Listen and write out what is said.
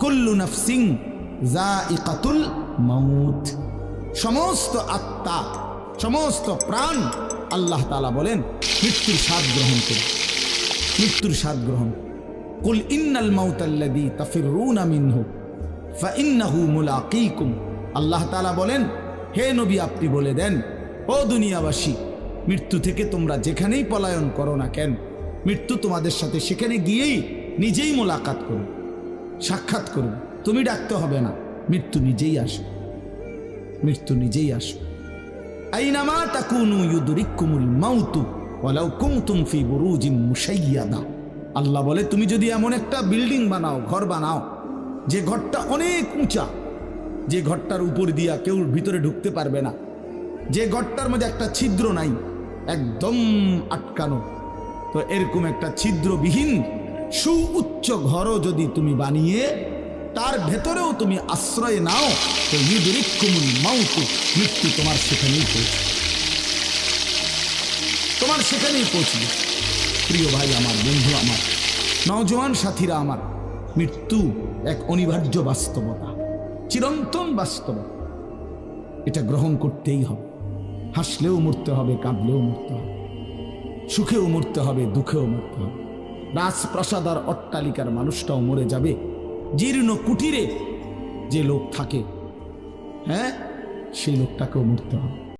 কুল্লু নাফসিন যায়িকাতুল মাউত, সমস্ত আত্মা, সমস্ত প্রাণ আল্লাহ তাআলা বলেন মৃত্যুর স্বাদ গ্রহণ করে, মৃত্যুর স্বাদ গ্রহণ। কুল ইন্নাল মাউতাল্লাযী তাফিররুনা মিনহু ফাইন্নাহু মুলাকীকুম, আল্লাহ তাআলা বলেন হে নবী আপনি বলে দেন, ও দুনিয়াবাসী, মৃত্যু থেকে তোমরা যেখানেই পলায়ন করো না কেন, মৃত্যু তোমাদের সাথে সেখানে গিয়েই নিজেই মোলাকাত করো, সাক্ষাৎ করো। তুমি ডাকতে হবে না, মৃত্যু নিজেই আসে, মৃত্যু নিজেই আসে। আইনামা তাকুনু ইউদরিকুমুল মাউতু ওয়ালাউ কুনতুম ফি বুরুজিম মুশাইয়াদা, আল্লাহ বলে তুমি যদি এমন একটা বিল্ডিং বানাও, ঘর বানাও, যে ঘরটা অনেক উঁচা, যে ঘরটার উপর দিয়া কেউ ভিতরে ঢুকতে পারবে না, যে ঘরটার মধ্যে একটা ছিদ্র নাই, একদম আটকানো, তো এরকম একটা ছিদ্রবিহীন সুউচ্চ ঘরও যদি তুমি বানিয়ে তার ভেতরেও তুমি আশ্রয় নাও, তো ইউদরিকুমুল মাউত, মৃত্যু তোমার সেখানেই পৌঁছবে, তোমার সেখানেই পৌঁছবে। প্রিয় ভাই আমার, বন্ধু আমার, নওজোয়ান সাথীরা আমার, মৃত্যু এক অনিবার্য বাস্তবতা, চিরন্তন বাস্তবতা, এটা গ্রহণ করতেই হবে। হাসলেও মরতে হবে, কাঁদলেও মরতে হবে, সুখেও মরতে হবে, দুঃখেও মরতে হবে। রাজপ্রাসাদ আর অট্টালিকার মানুষটাও মরে যাবে, জীর্ণ কুটিরে যে লোক থাকে, হ্যাঁ, সেই লোকটাকেও মরতে হবে।